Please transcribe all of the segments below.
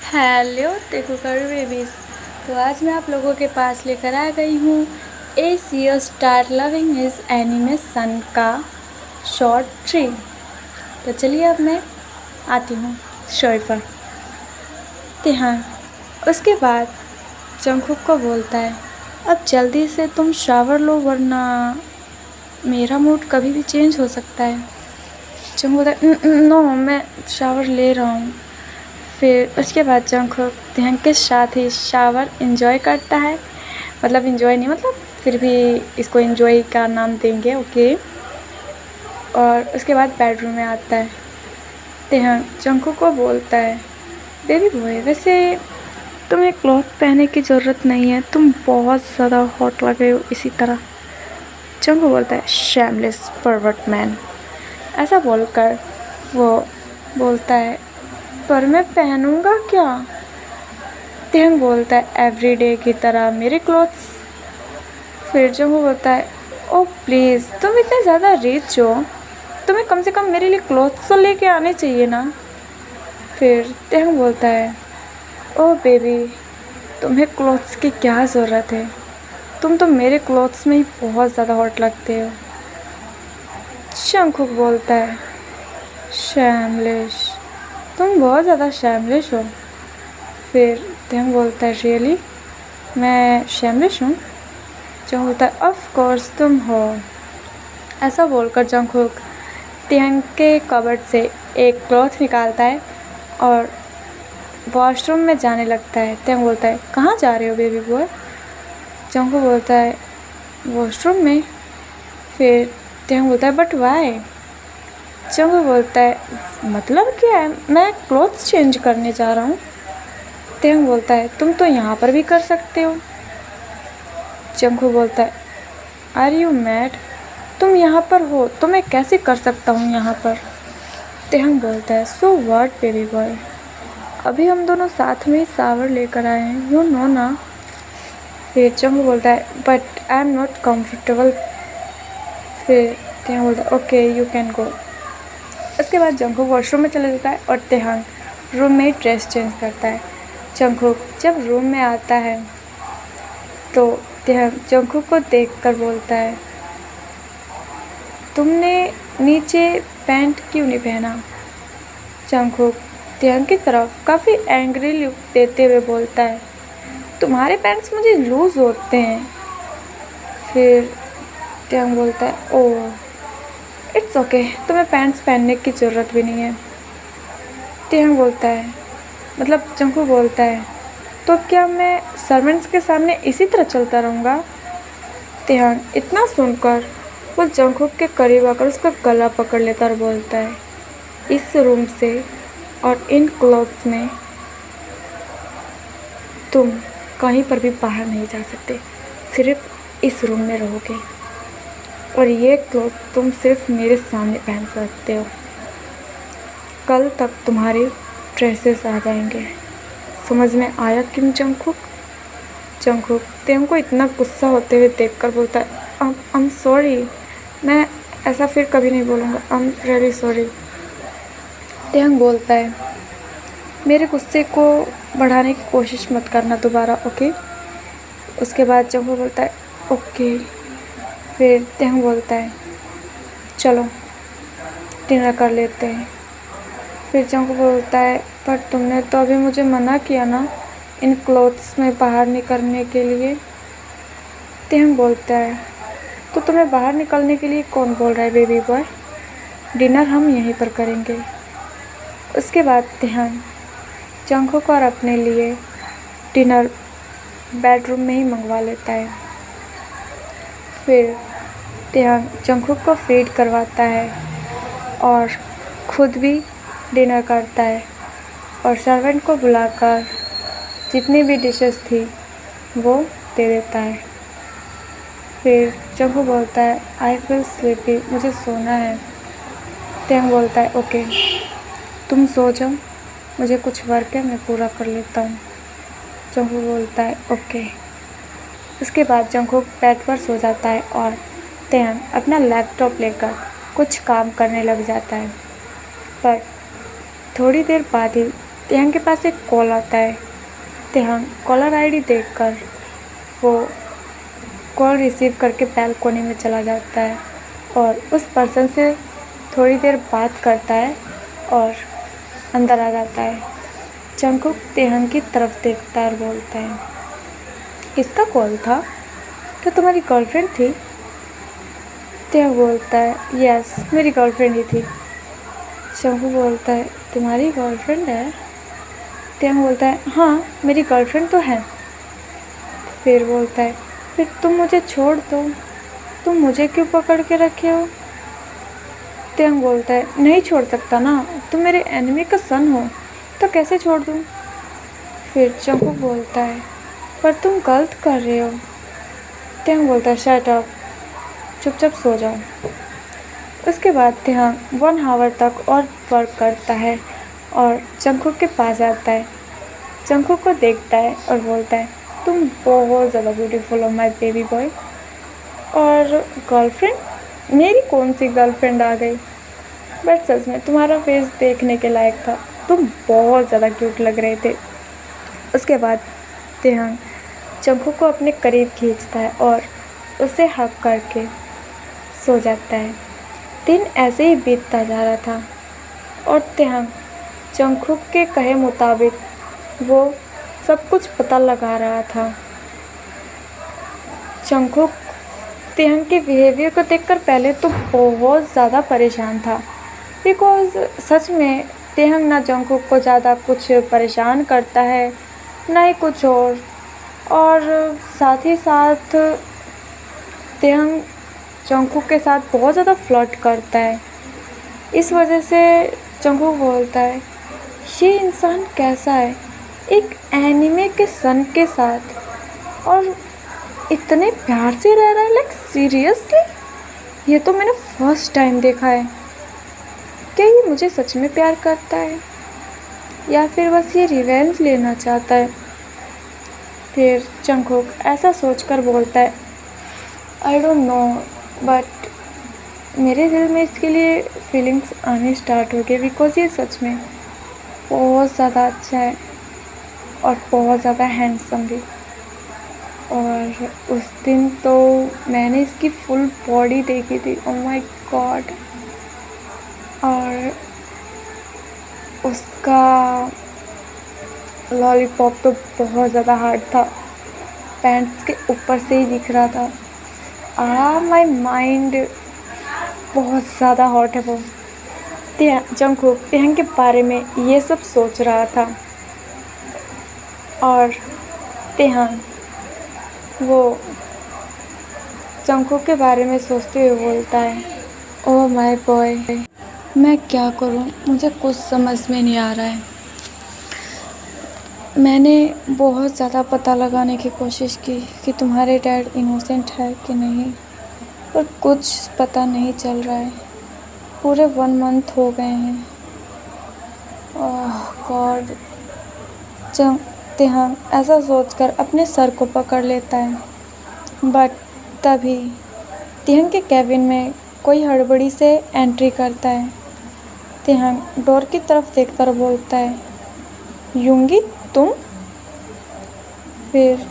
Hello टेकुकर babies. तो आज मैं आप लोगों के पास लेकर आ गई हूँ एसीओ स्टार लविंग इस एनिमे सन का शॉर्ट 3। तो चलिए अब मैं आती हूँ स्टोरी पर। तो हाँ, उसके बाद जंगकुक को बोलता है अब जल्दी से तुम शावर लो वरना मेरा मूड कभी भी चेंज हो सकता है। जंगकुक बोलता है नो मैं शावर ले रहा हूँ। फिर उसके बाद जंगकुक ध्यान के साथ ही शावर एंजॉय करता है, मतलब एंजॉय नहीं, मतलब फिर भी इसको एंजॉय का नाम देंगे, ओके। और उसके बाद बेडरूम में आता है। तेहन जंगकुक को बोलता है बेबी बॉय वैसे तुम्हें क्लॉथ पहनने की ज़रूरत नहीं है, तुम बहुत ज़्यादा हॉट लग रहे हो इसी तरह। जंगकुक बोलता है शैमलेस परवर्ट मैन। ऐसा बोलकर वो बोलता है पर मैं पहनूंगा क्या। तेहंग बोलता है एवरीडे की तरह मेरे क्लॉथ्स। फिर जो वो बोलता है ओ प्लीज़ तुम इतने ज़्यादा रिच हो, तुम्हें कम से कम मेरे लिए क्लॉथ्स तो लेके आने चाहिए ना। फिर तेहंग बोलता है ओ बेबी तुम्हें क्लॉथ्स की क्या ज़रूरत है, तुम तो मेरे क्लॉथ्स में ही बहुत ज़्यादा हॉट लगते हो। जंगकुक बोलता है शैमलिश, तुम बहुत ज़्यादा शैमलिश हो। फिर तेहंग बोलता है रियली मैं शैमलिश हूँ। जंगकुक बोलता है ऑफ कोर्स तुम हो। ऐसा बोलकर जंगकुक तेहंग के कबर्ड से एक क्लॉथ निकालता है और वॉशरूम में जाने लगता है। तेहंग बोलता है कहाँ जा रहे हो बेबी बॉय। जंगकुक बोलता है वॉशरूम में। फिर तेहंग बोलता है बट वाई। जंगकुक बोलता है मतलब क्या है, मैं क्लॉथ्स चेंज करने जा रहा हूँ। तेहंग बोलता है तुम तो यहाँ पर भी कर सकते हो। जंगकुक बोलता है आर यू मैड, तुम यहाँ पर हो तो मैं कैसे कर सकता हूँ यहाँ पर। तेहंग बोलता है सो व्हाट बेबी बॉय, अभी हम दोनों साथ में ही शावर लेकर आए हैं, यू नो ना। फिर जंगकुक बोलता है but I am not comfortable. फिर तेहंग बोलता है ओके यू कैन गो। उसके बाद जंगकुक वॉशरूम में चला जाता है और तेहंग रूम में ड्रेस चेंज करता है। जंगकुक जब रूम में आता है तो तेहंग जंगकुक को देखकर बोलता है तुमने नीचे पैंट क्यों नहीं पहना। जंगकुक तेहंग की तरफ काफ़ी एंग्री लुक देते हुए बोलता है तुम्हारे पैंट्स मुझे लूज़ होते हैं। फिर तेहंग बोलता है ओह इट्स ओके, तुम्हें पैंट्स पहनने की ज़रूरत भी नहीं है। तेहंग बोलता है मतलब जंगकुक बोलता है तो क्या मैं सर्वेंट्स के सामने इसी तरह चलता रहूँगा। तेहंग इतना सुनकर वो जंगकुक के करीब आकर उसका गला पकड़ लेता और बोलता है इस रूम से और इन क्लॉथ्स में तुम कहीं पर भी बाहर नहीं जा सकते, सिर्फ इस रूम में रहोगे और ये क्लॉथ तुम सिर्फ मेरे सामने पहन सकते हो। कल तक तुम्हारे ड्रेसेस आ जाएंगे, समझ में आया किम जंगकुक। जंगकुक तेहंग को इतना गुस्सा होते हुए देखकर बोलता है आई एम सॉरी, मैं ऐसा फिर कभी नहीं बोलूँगा, आई एम रियली सॉरी। तेहंग बोलता है मेरे गुस्से को बढ़ाने की कोशिश मत करना दोबारा, ओके। उसके बाद जंगकुक बोलता है ओके। फिर तेहंग बोलता है चलो डिनर कर लेते हैं। फिर जंगकुक बोलता है पर तुमने तो अभी मुझे मना किया ना इन क्लॉथ्स में बाहर निकलने के लिए। तेहंग बोलता है तो तुम्हें बाहर निकलने के लिए कौन बोल रहा है बेबी बॉय, डिनर हम यहीं पर करेंगे। उसके बाद तेहंग जंगकुक और अपने लिए डिनर बेडरूम में ही मंगवा लेता है। फिर तेहंग जंगकुक को फीड करवाता है और खुद भी डिनर करता है और सर्वेंट को बुलाकर जितनी भी डिशेस थी वो दे देता है। फिर जंगकुक बोलता है आई फील स्लीपी, मुझे सोना है। तेहंग बोलता है ओके तुम सो जाओ, मुझे कुछ वर्क है मैं पूरा कर लेता हूँ। जंगकुक बोलता है ओके। उसके बाद जंगकुक बेड पर सो जाता है और तेहंग अपना लैपटॉप लेकर कुछ काम करने लग जाता है। पर थोड़ी देर बाद ही तेहंग के पास एक कॉल आता है। तेहंग कॉलर आईडी देखकर वो कॉल रिसीव करके बैल्कोनी में चला जाता है और उस पर्सन से थोड़ी देर बात करता है और अंदर आ जाता है। जंगकुक तेहंग की तरफ देखता है और बोलता है, किसका कॉल था? क्या तुम्हारी गर्लफ्रेंड थी? तेहंग बोलता है, यस, मेरी गर्लफ्रेंड ही थी। जंगकुक बोलता है, तुम्हारी गर्लफ्रेंड है? तेहंग बोलता है, हाँ, मेरी गर्लफ्रेंड तो है। फिर बोलता है, फिर तुम मुझे छोड़ दो, तुम मुझे क्यों पकड़ के रखे हो? तेहंग बोलता है, नहीं छोड़ सकता ना, तुम मेरे एनिमी का सन हो, तो कैसे छोड़ दूँ? फिर जंगकुक बोलता है, पर तुम गलत कर रहे हो। तेहंग बोलता है, शट अप, चुपचाप सो जाओ। उसके बाद तेहंग 1 आवर तक और वर्क करता है और जंगकुक के पास आता है। जंगकुक को देखता है और बोलता है, तुम बहुत ज़्यादा ब्यूटीफुल हो माय बेबी बॉय। और गर्लफ्रेंड? मेरी कौन सी गर्लफ्रेंड आ गई? बट सच में तुम्हारा फेस देखने के लायक था, तुम बहुत ज़्यादा क्यूट लग रहे थे। उसके बाद तेहंग जंगकुक को अपने करीब खींचता है और उसे हग करके सो जाता है। दिन ऐसे ही बीतता जा रहा था और तेहंग जंगकुक के कहे मुताबिक वो सब कुछ पता लगा रहा था। जंगकुक तेहंग के बिहेवियर को देखकर पहले तो बहुत ज़्यादा परेशान था, बिकॉज़ सच में तेहंग ना जंगकुक को ज़्यादा कुछ परेशान करता है ना ही कुछ और साथ ही साथ तेहंग जंगकुक के साथ बहुत ज़्यादा फ्लर्ट करता है। इस वजह से जंगकुक बोलता है, ये इंसान कैसा है, एक एनिमे के सन के साथ और इतने प्यार से रह रहा है, लाइक सीरियसली। ये तो मैंने फर्स्ट टाइम देखा है। क्या ये मुझे सच में प्यार करता है या फिर बस ये रिवेंज लेना चाहता है? फिर जंगकुक ऐसा सोचकर बोलता है, आई डोंट नो, बट मेरे दिल में इसके लिए फीलिंग्स आने स्टार्ट हो गए, बिकॉज़ ये सच में बहुत ज़्यादा अच्छा है और बहुत ज़्यादा हैंडसम भी। और उस दिन तो मैंने इसकी फुल बॉडी देखी थी, ओह माय गॉड। और उसका लॉलीपॉप तो बहुत ज़्यादा हार्ड था, पैंट्स के ऊपर से ही दिख रहा था। माय माइंड बहुत ज़्यादा हॉट है वो। जंगकुक तेहंग के बारे में ये सब सोच रहा था और तेहंग वो जंगकुक के बारे में सोचते हुए बोलता है, ओह माय बॉय, मैं क्या करूं, मुझे कुछ समझ में नहीं आ रहा है। मैंने बहुत ज़्यादा पता लगाने की कोशिश की कि तुम्हारे डैड इनोसेंट है कि नहीं, पर कुछ पता नहीं चल रहा है। पूरे 1 मंथ हो गए हैं। ओह गॉड। तेहंग ऐसा सोचकर अपने सर को पकड़ लेता है, बट तभी तेहंग के केबिन में कोई हड़बड़ी से एंट्री करता है। तेहंग डोर की तरफ देखकर बोलता है, यूंगी तुम? फिर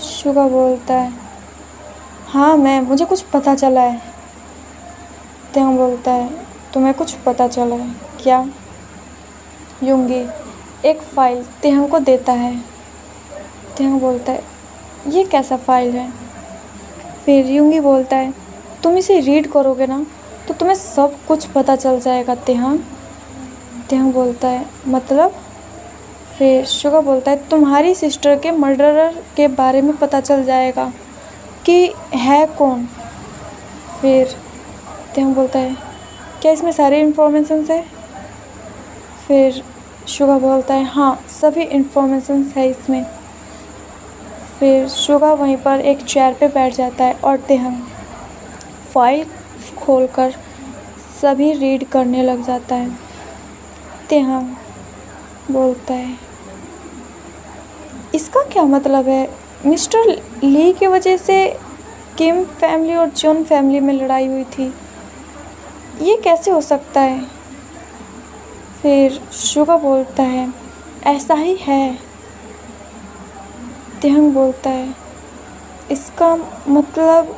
शुगा बोलता है, हाँ मैं, मुझे कुछ पता चला है। तेहंग बोलता है, तुम्हें कुछ पता चला है क्या? यूंगी एक फ़ाइल तेहंग को देता है। तेहंग बोलता है, ये कैसा फ़ाइल है? फिर यूंगी बोलता है, तुम इसे रीड करोगे ना तो तुम्हें सब कुछ पता चल जाएगा तेहंग। तेहंग बोलता है, मतलब? फिर शुगा बोलता है, तुम्हारी सिस्टर के मर्डरर के बारे में पता चल जाएगा कि है कौन। फिर तेहंग बोलता है, क्या इसमें सारी इन्फॉर्मेशंस है? फिर शुगा बोलता है, हाँ सभी इन्फॉर्मेशंस है इसमें। फिर शुगा वहीं पर एक चेयर पे बैठ जाता है और तेहंग फाइल खोलकर सभी रीड करने लग जाता है। तेहंग बोलता है, इसका क्या मतलब है? मिस्टर ली की वजह से किम फैमिली और जॉन फैमिली में लड़ाई हुई थी, ये कैसे हो सकता है? फिर शुगा बोलता है, ऐसा ही है। तेहंग बोलता है, इसका मतलब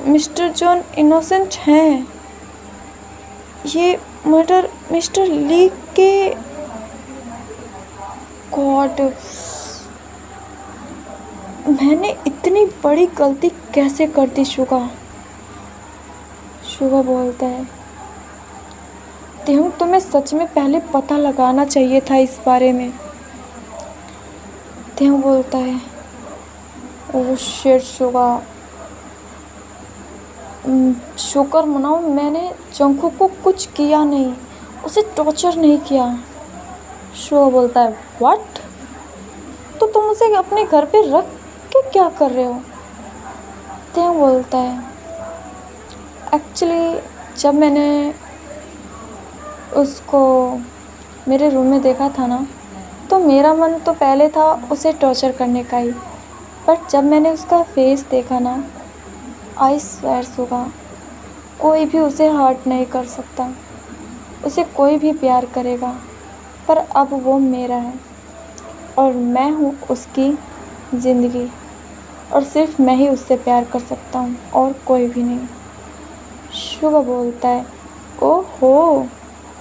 मिस्टर जॉन इनोसेंट हैं। ये मर्डर मिस्टर ली के गॉड, मैंने इतनी बड़ी गलती कैसे कर दी शुगा। शुगा बोलता है, तेहंग तुम्हें सच में पहले पता लगाना चाहिए था इस बारे में। तेहंग बोलता है, ओह शिट शुगा, शुक्र मनाओ मैंने जंगकुक को कुछ किया नहीं, उसे टॉर्चर नहीं किया। शुगा बोलता है, व्हाट? तो तुम उसे अपने घर पे रख के क्या कर रहे हो? तेहंग बोलता है, एक्चुअली जब मैंने उसको मेरे रूम में देखा था ना, तो मेरा मन तो पहले था उसे टॉर्चर करने का ही, बट जब मैंने उसका फेस देखा ना, आई स्वेयर शुगा, कोई भी उसे हर्ट नहीं कर सकता, उसे कोई भी प्यार करेगा, पर अब वो मेरा है और मैं हूँ उसकी ज़िंदगी, और सिर्फ मैं ही उससे प्यार कर सकता हूँ और कोई भी नहीं। शुगा बोलता है, ओहो,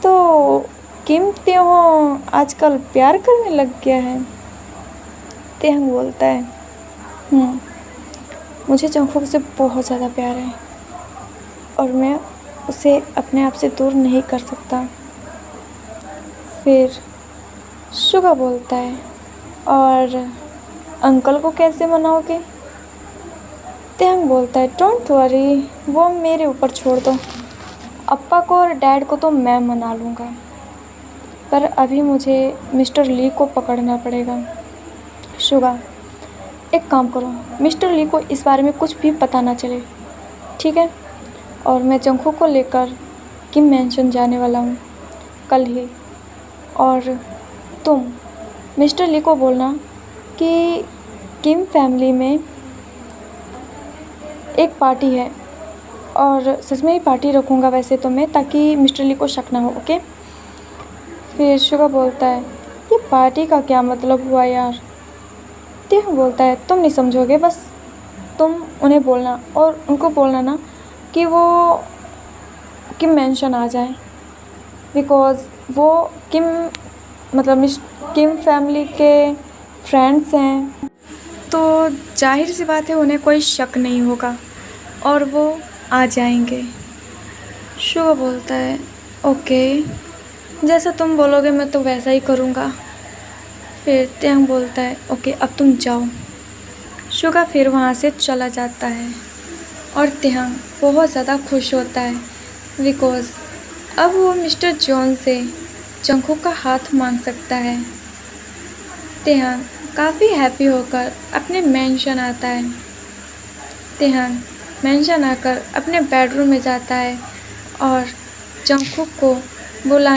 तो किम तेहों आजकल प्यार करने लग गया है? तेहंग बोलता है, मुझे जंगकुक से बहुत ज़्यादा प्यार है और मैं उसे अपने आप से दूर नहीं कर सकता। फिर शुगा बोलता है, और अंकल को कैसे मनाओगे? तेहंग बोलता है, डोंट वरी, वो मेरे ऊपर छोड़ दो, अप्पा को और डैड को तो मैं मना लूँगा, पर अभी मुझे मिस्टर ली को पकड़ना पड़ेगा। शुगा, एक काम करो, मिस्टर ली को इस बारे में कुछ भी पता ना चले, ठीक है? और मैं जंगकुक को लेकर किम मैंशन जाने वाला हूँ कल ही, और तुम मिस्टर ली को बोलना कि किम फैमिली में एक पार्टी है, और सच में ही पार्टी रखूँगा वैसे तो मैं, ताकि मिस्टर ली को शक ना हो, ओके? फिर शुगा बोलता है, ये पार्टी का क्या मतलब हुआ यार? तेहंग बोलता है, तुम नहीं समझोगे, बस तुम उन्हें बोलना और उनको बोलना ना कि वो किम मैंशन आ जाए, बिकॉज़ वो किम मतलब किम फैमिली के फ्रेंड्स हैं, तो जाहिर सी बात है उन्हें कोई शक नहीं होगा और वो आ जाएंगे। शुगा बोलता है, ओके, जैसा तुम बोलोगे मैं तो वैसा ही करूँगा। फिर तेहंग बोलता है, ओके अब तुम जाओ। शुगा फिर वहाँ से चला जाता है और तेहंग बहुत ज़्यादा खुश होता है, बिकॉज़ अब वो मिस्टर जॉन से जंगकुक का हाथ मांग सकता है। तेहंग काफ़ी हैप्पी होकर अपने मैंशन आता है। तेहंग मैंशन आकर अपने बेडरूम में जाता है और जंगकुक को बुला